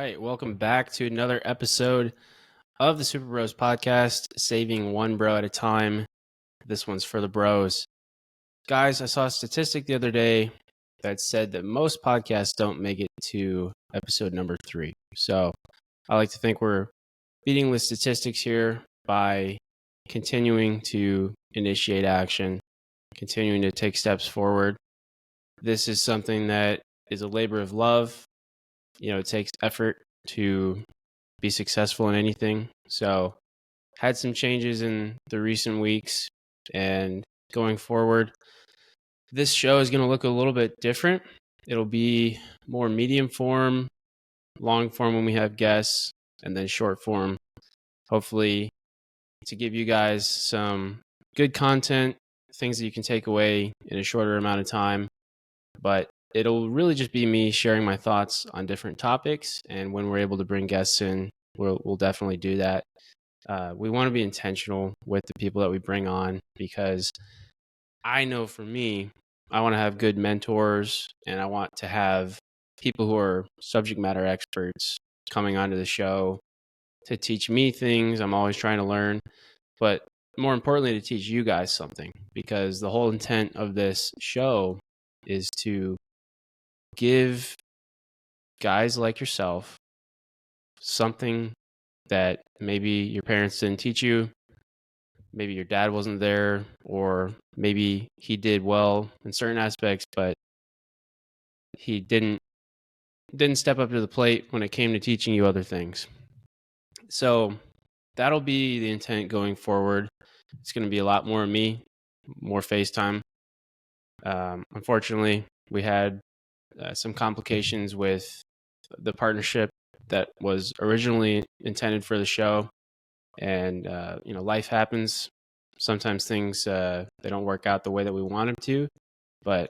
right, welcome back to another episode of the Super Bros podcast, saving one bro at a time. This one's for the bros. Guys, I saw a statistic the other day that said that most podcasts don't make it to episode number 3. So I like to think we're beating the statistics here by continuing to initiate action, continuing to take steps forward. This is something that is a labor of love. It takes effort to be successful in anything. So had some changes in the recent weeks, and going forward, this show is going to look a little bit different. It'll be more medium form, long form when we have guests, and then short form, hopefully to give you guys some good content, things that you can take away in a shorter amount of time. But it'll really just be me sharing my thoughts on different topics, and when we're able to bring guests in, we'll definitely do that. We want to be intentional with the people that we bring on, because I know for me, I want to have good mentors, and I want to have people who are subject matter experts coming onto the show to teach me things. I'm always trying to learn, but more importantly, to teach you guys something, because the whole intent of this show is to give guys like yourself something that maybe your parents didn't teach you, maybe your dad wasn't there, or maybe he did well in certain aspects, but he didn't step up to the plate when it came to teaching you other things. So that'll be the intent going forward. It's going to be a lot more of me, more FaceTime. Unfortunately, we had some complications with the partnership that was originally intended for the show, and life happens. Sometimes things they don't work out the way that we want them to, but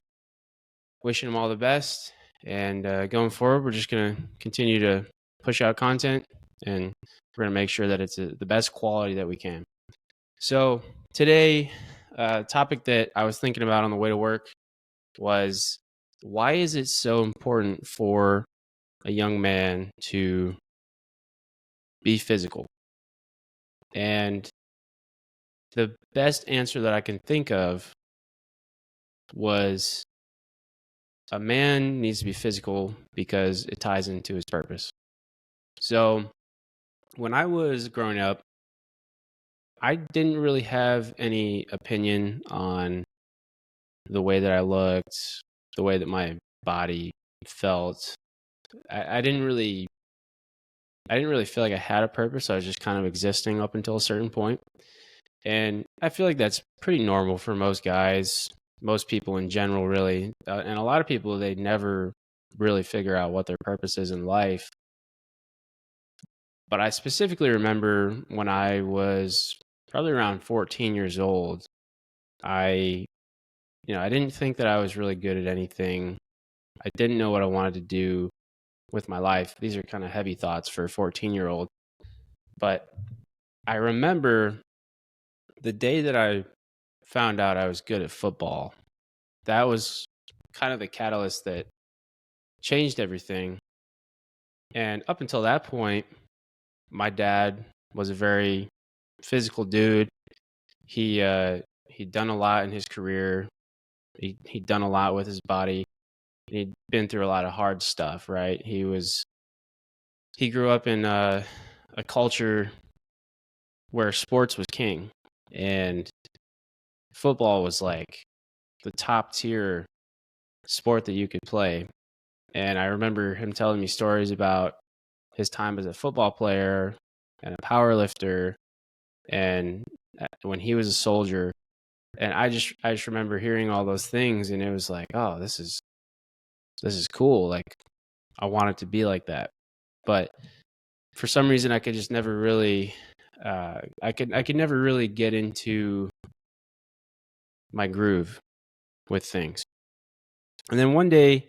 wishing them all the best. And going forward, we're just going to continue to push out content, and we're going to make sure that it's the best quality that we can. So today, topic that I was thinking about on the way to work was, why is it so important for a young man to be physical? And the best answer that I can think of was, a man needs to be physical because it ties into his purpose. So when I was growing up, I didn't really have any opinion on the way that I looked, the way that my body felt. I didn't really feel like I had a purpose. I was just kind of existing up until a certain point. And I feel like that's pretty normal for most guys, most people in general, really. And a lot of people, they never really figure out what their purpose is in life. But I specifically remember when I was probably around 14 years old, I didn't think that I was really good at anything. I didn't know what I wanted to do with my life. These are kind of heavy thoughts for a 14-year-old. But I remember the day that I found out I was good at football. That was kind of the catalyst that changed everything. And up until that point, my dad was a very physical dude. He'd done a lot in his career. He'd done a lot with his body. He'd been through a lot of hard stuff, right? He grew up in a culture where sports was king, and football was like the top tier sport that you could play. And I remember him telling me stories about his time as a football player and a power lifter, and when he was a soldier. And I just remember hearing all those things, and it was like, oh, this is cool. Like, I want it to be like that. But for some reason, I could just never really, I could never really get into my groove with things. And then one day,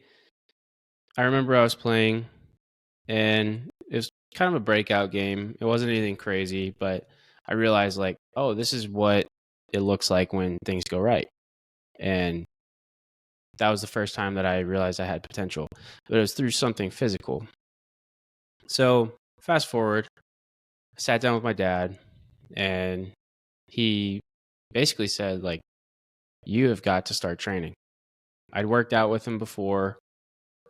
I remember I was playing, and it was kind of a breakout game. It wasn't anything crazy, but I realized, like, oh, this is what it looks like when things go right. And that was the first time that I realized I had potential, but it was through something physical. So fast forward, I sat down with my dad, and he basically said, like, you have got to start training. I'd worked out with him before,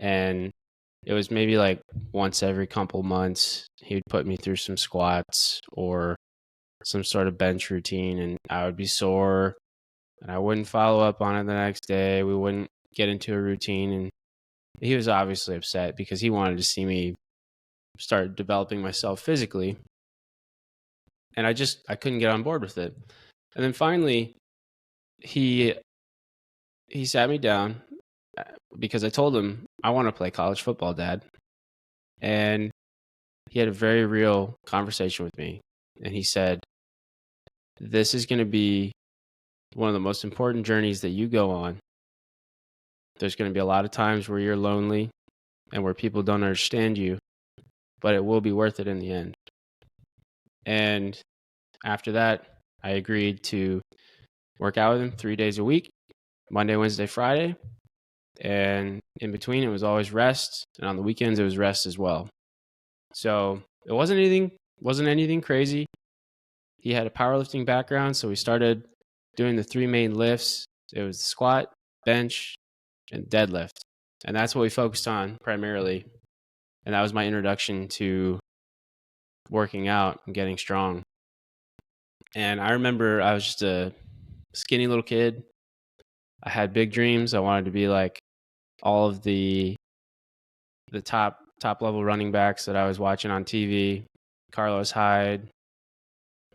and it was maybe like once every couple months, he would put me through some squats or some sort of bench routine, and I would be sore, and I wouldn't follow up on it the next day. We wouldn't get into a routine, and he was obviously upset because he wanted to see me start developing myself physically, and I couldn't get on board with it. And then finally, he sat me down because I told him I want to play college football, Dad, and he had a very real conversation with me, and he said, this is going to be one of the most important journeys that you go on. There's going to be a lot of times where you're lonely and where people don't understand you, but it will be worth it in the end. And after that, I agreed to work out with him 3 days a week, Monday, Wednesday, Friday. And in between, it was always rest. And on the weekends, it was rest as well. So it wasn't anything crazy. He had a powerlifting background, so we started doing the 3 main lifts. It was squat, bench, and deadlift. And that's what we focused on primarily. And that was my introduction to working out and getting strong. And I remember I was just a skinny little kid. I had big dreams. I wanted to be like all of the top level running backs that I was watching on TV. Carlos Hyde,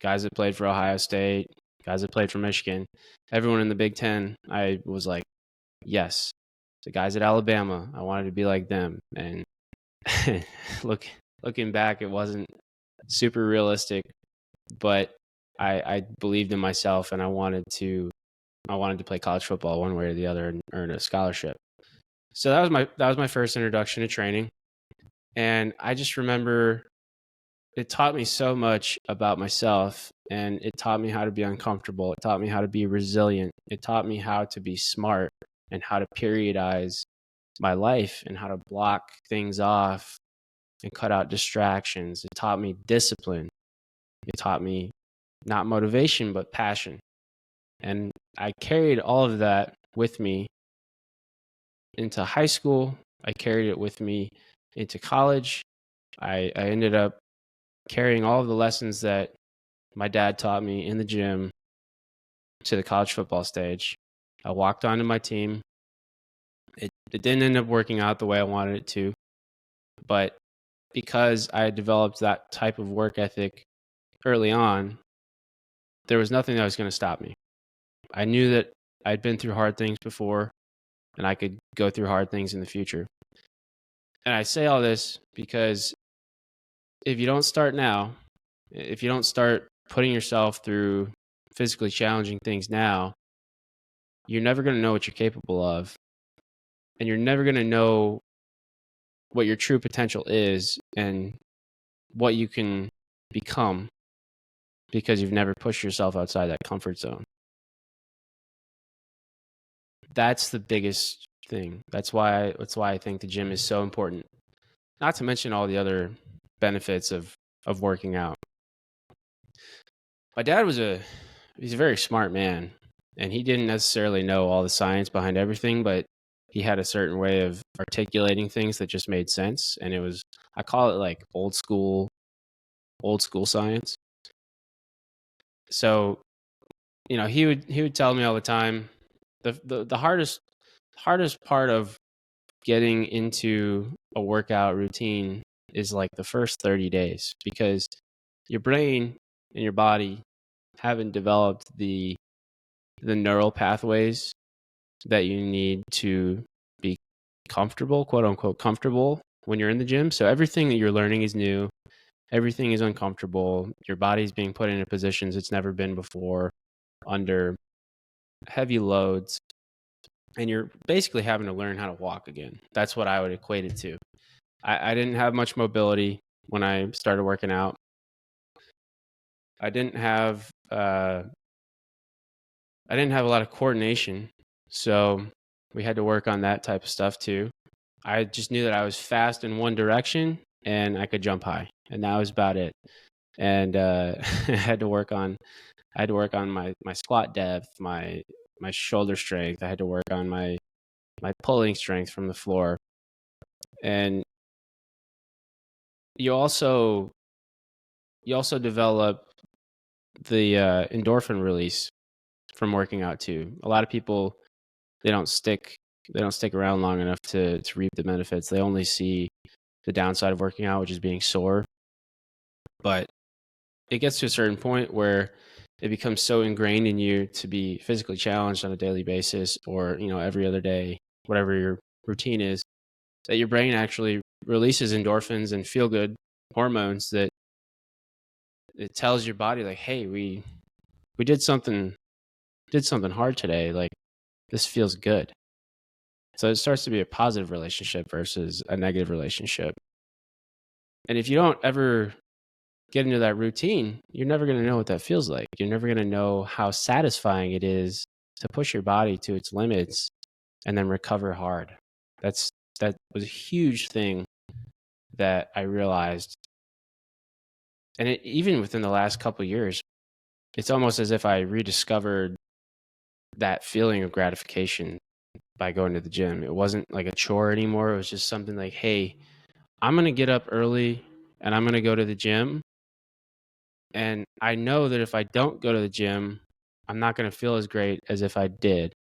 guys that played for Ohio State, guys that played for Michigan, everyone in the Big Ten. I was like, yes. The guys at Alabama, I wanted to be like them. And looking back, it wasn't super realistic, but I believed in myself, and I wanted to play college football one way or the other and earn a scholarship. So that was my first introduction to training. And I just remember it taught me so much about myself, and it taught me how to be uncomfortable. It taught me how to be resilient. It taught me how to be smart and how to periodize my life and how to block things off and cut out distractions. It taught me discipline. It taught me not motivation, but passion. And I carried all of that with me into high school. I carried it with me into college. I ended up carrying all of the lessons that my dad taught me in the gym to the college football stage. I walked onto my team. It didn't end up working out the way I wanted it to, but because I had developed that type of work ethic early on, there was nothing that was going to stop me. I knew that I'd been through hard things before, and I could go through hard things in the future. And I say all this because if you don't start now, if you don't start putting yourself through physically challenging things now, you're never going to know what you're capable of. And you're never going to know what your true potential is and what you can become because you've never pushed yourself outside that comfort zone. That's the biggest thing. That's why I think the gym is so important. Not to mention all the other benefits of working out. My dad he's a very smart man, and he didn't necessarily know all the science behind everything, but he had a certain way of articulating things that just made sense. And I call it like old school science. So, he would tell me all the time, the hardest part of getting into a workout routine is like the first 30 days, because your brain and your body haven't developed the neural pathways that you need to be comfortable, quote unquote, comfortable when you're in the gym. So everything that you're learning is new. Everything is uncomfortable. Your body's being put into positions it's never been before under heavy loads. And you're basically having to learn how to walk again. That's what I would equate it to. I didn't have much mobility when I started working out. I didn't have a lot of coordination. So we had to work on that type of stuff too. I just knew that I was fast in one direction and I could jump high, and that was about it. And I had to work on my squat depth, my shoulder strength. I had to work on my pulling strength from the floor. And you also develop the endorphin release from working out too. A lot of people, they don't stick around long enough to reap the benefits. They only see the downside of working out, which is being sore. But it gets to a certain point where it becomes so ingrained in you to be physically challenged on a daily basis, or every other day, whatever your routine is, that your brain actually releases endorphins and feel good hormones that it tells your body, like, hey, we did something hard today, like this feels good. So it starts to be a positive relationship versus a negative relationship. And if you don't ever get into that routine, you're never going to know what that feels like. You're never going to know how satisfying it is to push your body to its limits and then recover hard. That was a huge thing that I realized. And even within the last couple of years, it's almost as if I rediscovered that feeling of gratification by going to the gym. It wasn't like a chore anymore. It was just something like, hey, I'm going to get up early and I'm going to go to the gym. And I know that if I don't go to the gym, I'm not going to feel as great as if I did.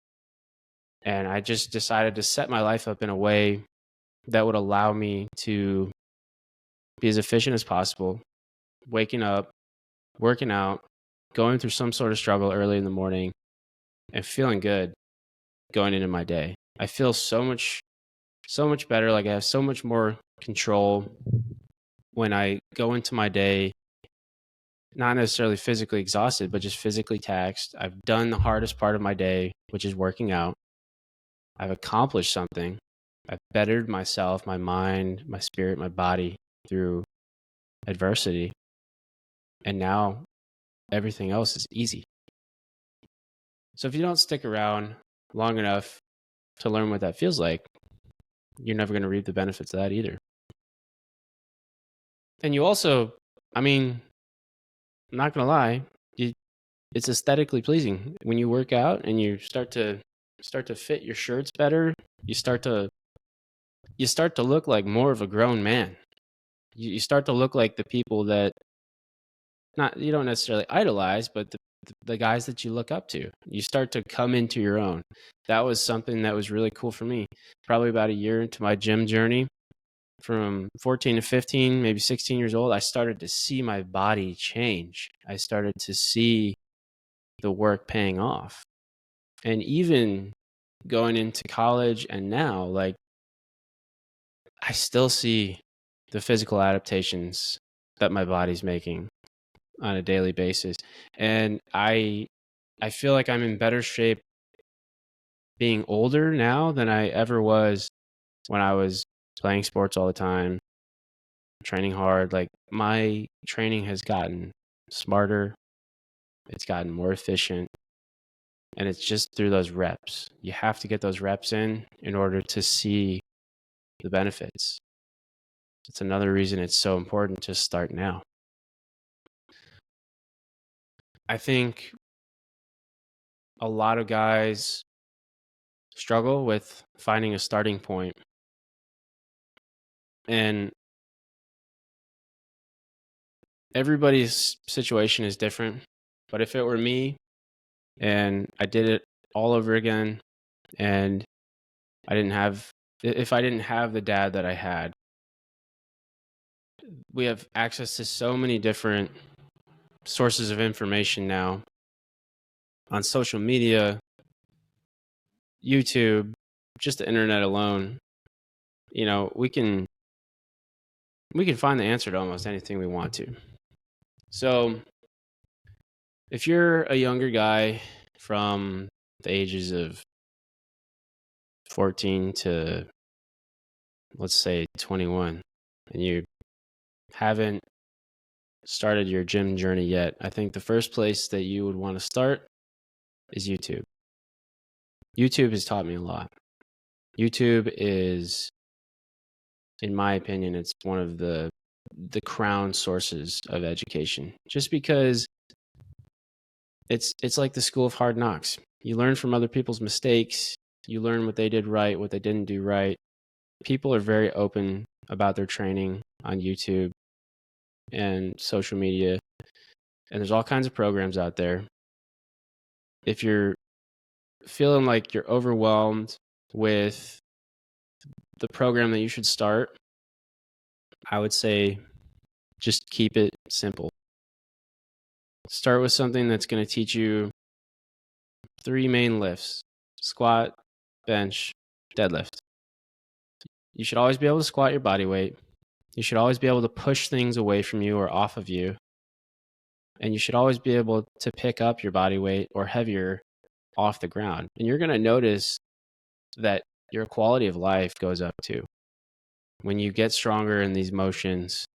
And I just decided to set my life up in a way that would allow me to be as efficient as possible, waking up, working out, going through some sort of struggle early in the morning, and feeling good going into my day. I feel so much better. Like I have so much more control when I go into my day, not necessarily physically exhausted, but just physically taxed. I've done the hardest part of my day, which is working out. I've accomplished something. I've bettered myself, my mind, my spirit, my body through adversity. And now everything else is easy. So if you don't stick around long enough to learn what that feels like, you're never going to reap the benefits of that either. And you also, I'm not going to lie, it's aesthetically pleasing. When you work out and you start to fit your shirts better, you start to look like more of a grown man. You start to look like the people that you don't necessarily idolize, but the guys that you look up to. You start to come into your own. That was something that was really cool for me. Probably about a year into my gym journey, from 14 to 15, maybe 16 years old, I started to see my body change. I started to see the work paying off. And even going into college and now, like, I still see the physical adaptations that my body's making on a daily basis. And I feel like I'm in better shape being older now than I ever was when I was playing sports all the time, training hard. Like, my training has gotten smarter. It's gotten more efficient. And it's just through those reps. You have to get those reps in order to see the benefits. It's another reason it's so important to start now. I think a lot of guys struggle with finding a starting point. And everybody's situation is different. But if it were me and I did it all over again, and if I didn't have the dad that I had, we have access to so many different sources of information now on social media, YouTube, just the internet alone. We can find the answer to almost anything we want to. So if you're a younger guy from the ages of 14 to, let's say, 21, and you haven't started your gym journey yet, I think the first place that you would want to start is YouTube. YouTube has taught me a lot. YouTube is in my opinion, it's one of the crown sources of education, just because it's like the school of hard knocks. You learn from other people's mistakes. You learn what they did right, what they didn't do right. People are very open about their training on YouTube and social media, and there's all kinds of programs out there. If you're feeling like you're overwhelmed with the program that you should start, I would say just keep it simple. Start with something that's going to teach you 3 main lifts: squat, bench, deadlift. You should always be able to squat your body weight. You should always be able to push things away from you or off of you. And you should always be able to pick up your body weight or heavier off the ground. And you're going to notice that your quality of life goes up too. When you get stronger in these motions,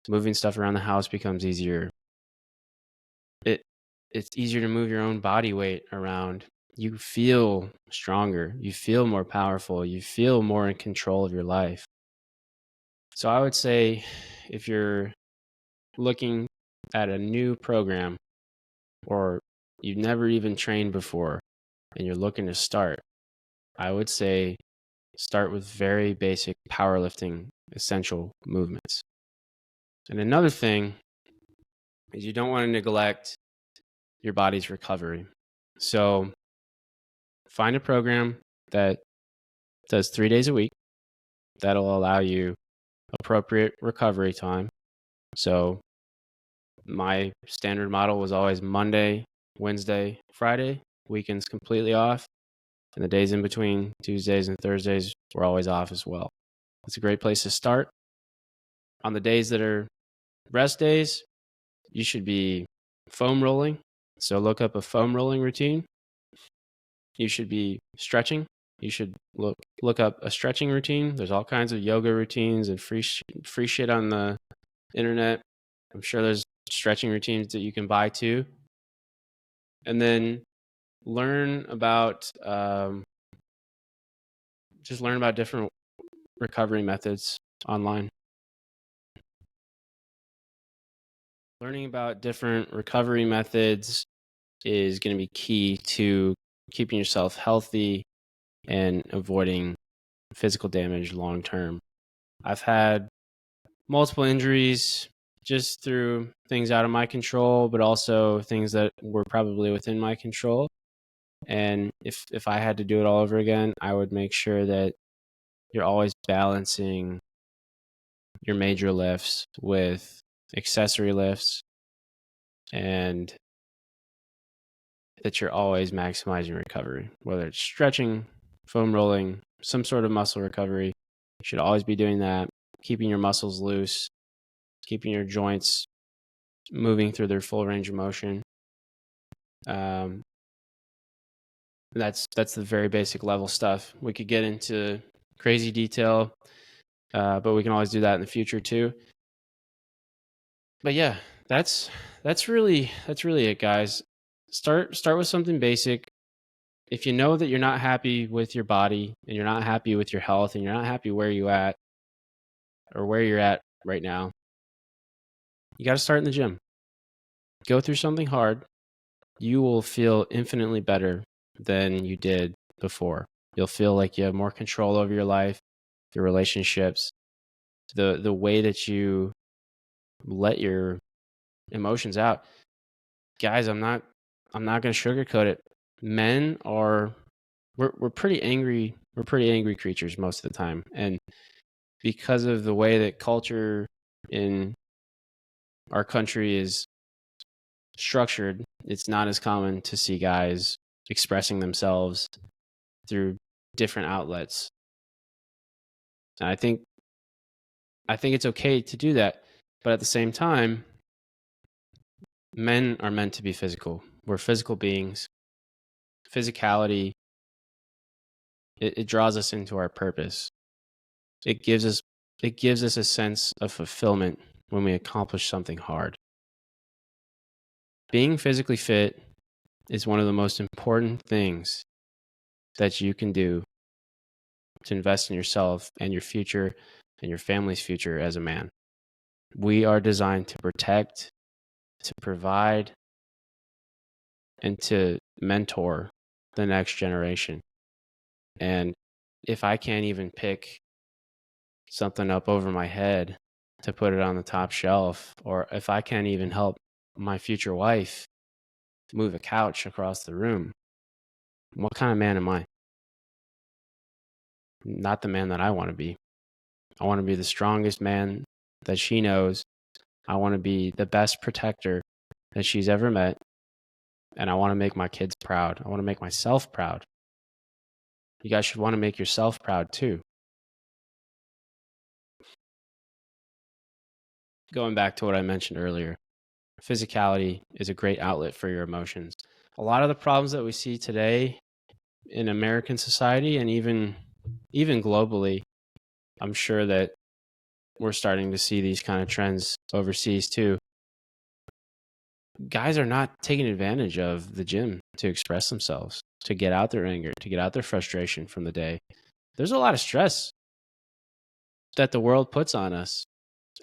moving stuff around the house becomes easier. It's easier to move your own body weight around. You feel stronger. You feel more powerful. You feel more in control of your life. So I would say if you're looking at a new program, or you've never even trained before and you're looking to start, I would say start with very basic powerlifting essential movements. And another thing is you don't want to neglect your body's recovery. So find a program that does 3 days a week. That'll allow you appropriate recovery time. So my standard model was always Monday, Wednesday, Friday, weekends completely off. And the days in between, Tuesdays and Thursdays, were always off as well. It's a great place to start. On the days that are rest days, you should be foam rolling. So look up a foam rolling routine. You should be stretching. You should look up a stretching routine. There's all kinds of yoga routines and free shit on the internet. I'm sure there's stretching routines that you can buy too. And then learn about different recovery methods online. Learning about different recovery methods is going to be key to keeping yourself healthy and avoiding physical damage long term. I've had multiple injuries just through things out of my control, but also things that were probably within my control. And if I had to do it all over again, I would make sure that you're always balancing your major lifts with accessory lifts, and that you're always maximizing recovery, whether it's stretching, foam rolling, some sort of muscle recovery. You should always be doing that, keeping your muscles loose, keeping your joints moving through their full range of motion. That's the very basic level stuff. We could get into crazy detail, but we can always do that in the future too. But yeah, that's really it, guys. Start with something basic. If you know that you're not happy with your body and you're not happy with your health and you're not happy where you're at right now, you got to start in the gym. Go through something hard. You will feel infinitely better than you did before. You'll feel like you have more control over your life, your relationships, the way that you let your emotions out. Guys, I'm not going to sugarcoat it. Men are we're pretty angry. We're pretty angry creatures most of the time. And because of the way that culture in our country is structured, it's not as common to see guys expressing themselves through different outlets. And I think it's okay to do that. But at the same time, men are meant to be physical. We're physical beings. Physicality, it draws us into our purpose. It gives us a sense of fulfillment when we accomplish something hard. Being physically fit is one of the most important things that you can do to invest in yourself and your future and your family's future as a man. We are designed to protect, to provide, and to mentor the next generation. And if I can't even pick something up over my head to put it on the top shelf, or if I can't even help my future wife move a couch across the room, what kind of man am I? Not the man that I want to be. I want to be the strongest man that she knows. I want to be the best protector that she's ever met. And I want to make my kids proud. I want to make myself proud. You guys should want to make yourself proud too. Going back to what I mentioned earlier, physicality is a great outlet for your emotions. A lot of the problems that we see today in American society and even globally, I'm sure that we're starting to see these kind of trends overseas too. Guys are not taking advantage of the gym to express themselves, to get out their anger, to get out their frustration from the day. There's a lot of stress that the world puts on us.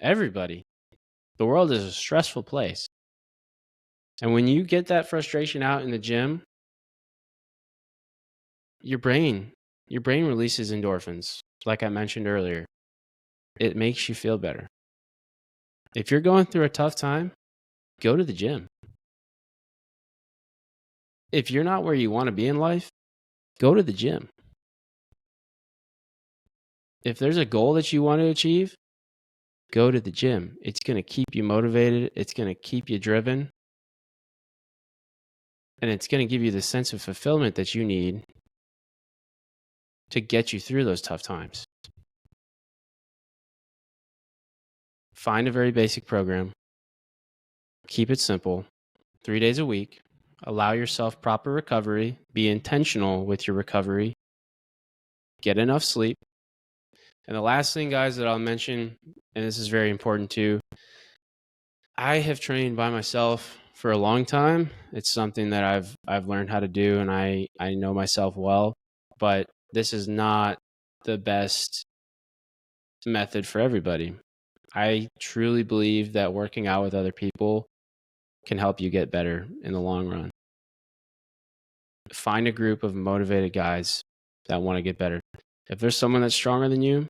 Everybody. The world is a stressful place. And when you get that frustration out in the gym, your brain releases endorphins, like I mentioned earlier. It makes you feel better. If you're going through a tough time, go to the gym. If you're not where you want to be in life, go to the gym. If there's a goal that you want to achieve, go to the gym. It's going to keep you motivated. It's going to keep you driven. And it's going to give you the sense of fulfillment that you need to get you through those tough times. Find a very basic program. Keep it simple. 3 days a week. Allow yourself proper recovery. Be intentional with your recovery. Get enough sleep. And the last thing, guys, that I'll mention, and this is very important too, I have trained by myself for a long time. It's something that I've learned how to do, and I know myself well, but this is not the best method for everybody. I truly believe that working out with other people can help you get better in the long run. Find a group of motivated guys that want to get better. If there's someone that's stronger than you,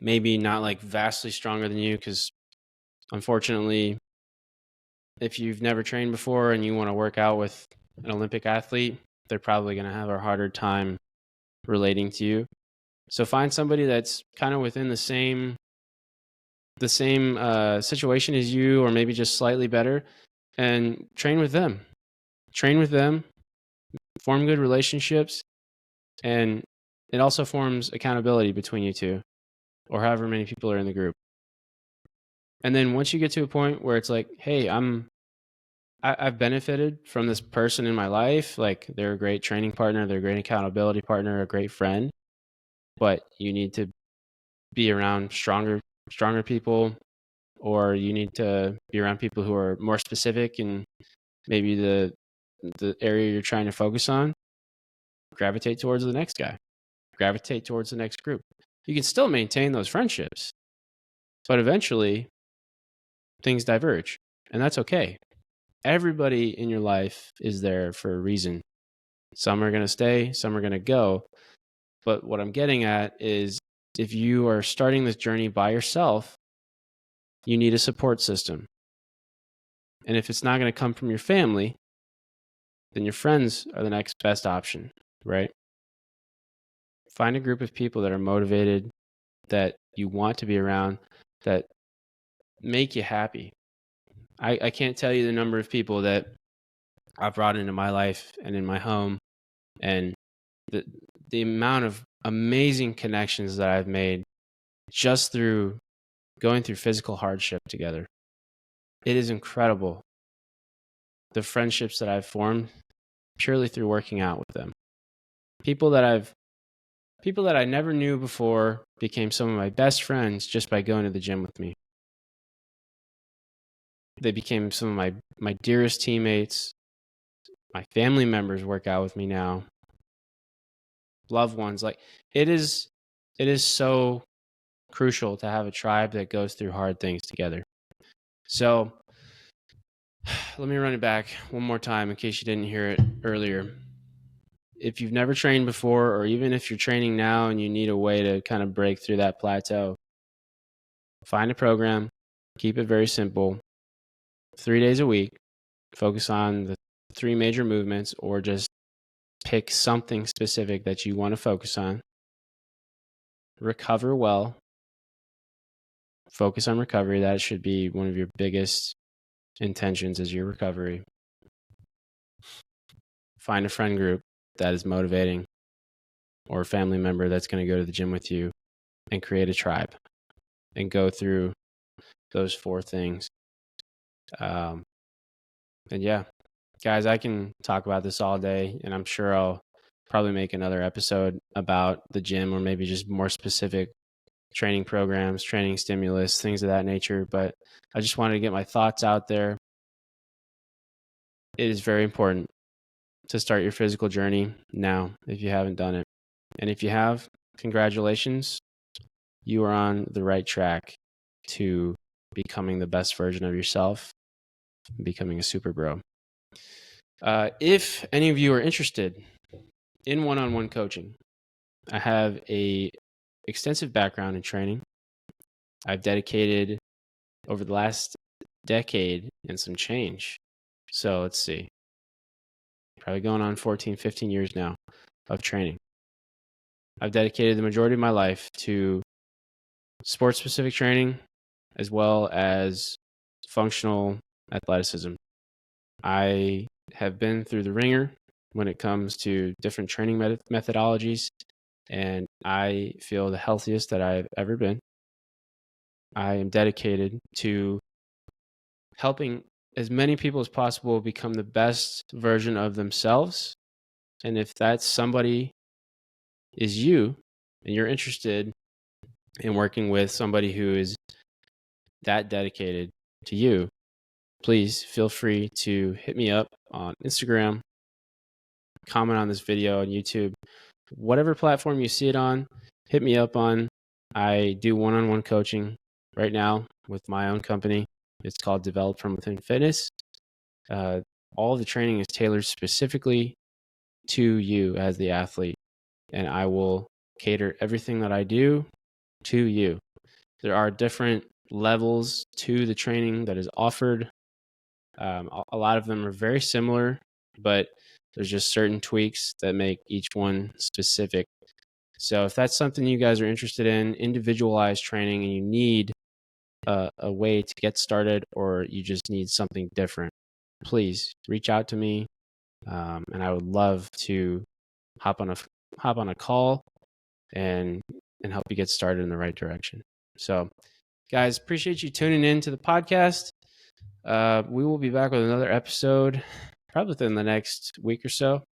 maybe not like vastly stronger than you, because unfortunately, if you've never trained before and you want to work out with an Olympic athlete, they're probably going to have a harder time relating to you. So find somebody that's kind of within the same situation as you, or maybe just slightly better, and train with them. Train with them, form good relationships, and it also forms accountability between you two, or however many people are in the group. And then once you get to a point where it's like, hey, I've benefited from this person in my life, like they're a great training partner, they're a great accountability partner, a great friend, but you need to be around stronger people, or you need to be around people who are more specific in maybe the area you're trying to focus on. Gravitate towards the next guy. Gravitate towards the next group. You can still maintain those friendships, but eventually things diverge, and that's okay. Everybody in your life is there for a reason. Some are going to stay, some are going to go. But what I'm getting at is, if you are starting this journey by yourself, you need a support system. And if it's not going to come from your family, then your friends are the next best option, right? Find a group of people that are motivated, that you want to be around, that make you happy. I can't tell you the number of people that I've brought into my life and in my home, and the amount of amazing connections that I've made just through going through physical hardship together. It is incredible, the friendships that I've formed purely through working out with them. People that I never knew before became some of my best friends just by going to the gym with me. They became some of my dearest teammates. My family members work out with me now. Loved ones. Like, it is so crucial to have a tribe that goes through hard things together. So let me run it back one more time in case you didn't hear it earlier. If you've never trained before, or even if you're training now and you need a way to kind of break through that plateau, find a program, keep it very simple, 3 days a week, focus on the 3 major movements, or just pick something specific that you want to focus on. Recover well. Focus on recovery. That should be one of your biggest intentions, is your recovery. Find a friend group that is motivating, or a family member that's going to go to the gym with you, and create a tribe and go through those 4 things. And yeah, guys, I can talk about this all day, and I'm sure I'll probably make another episode about the gym, or maybe just more specific training programs, training stimulus, things of that nature. But I just wanted to get my thoughts out there. It is very important to start your physical journey now if you haven't done it. And if you have, congratulations. You are on the right track to becoming the best version of yourself, becoming a super bro. If any of you are interested in one-on-one coaching, I have a extensive background in training. I've dedicated over the last decade and some change. So let's see, probably going on 14, 15 years now of training. I've dedicated the majority of my life to sports-specific training as well as functional athleticism. I have been through the ringer when it comes to different training methodologies, and I feel the healthiest that I've ever been. I am dedicated to helping as many people as possible become the best version of themselves. And if that somebody is you, and you're interested in working with somebody who is that dedicated to you, please feel free to hit me up on Instagram, comment on this video on YouTube, whatever platform you see it on, hit me up on. I do one-on-one coaching right now with my own company. It's called Develop From Within Fitness. All the training is tailored specifically to you as the athlete, and I will cater everything that I do to you. There are different levels to the training that is offered. A lot of them are very similar, but there's just certain tweaks that make each one specific. So if that's something you guys are interested in, individualized training, and you need a way to get started, or you just need something different, please reach out to me, and I would love to hop on a call and help you get started in the right direction. So, guys, appreciate you tuning in to the podcast. We will be back with another episode probably within the next week or so,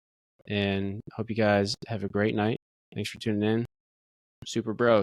and hope you guys have a great night. Thanks for tuning in. Super Bros.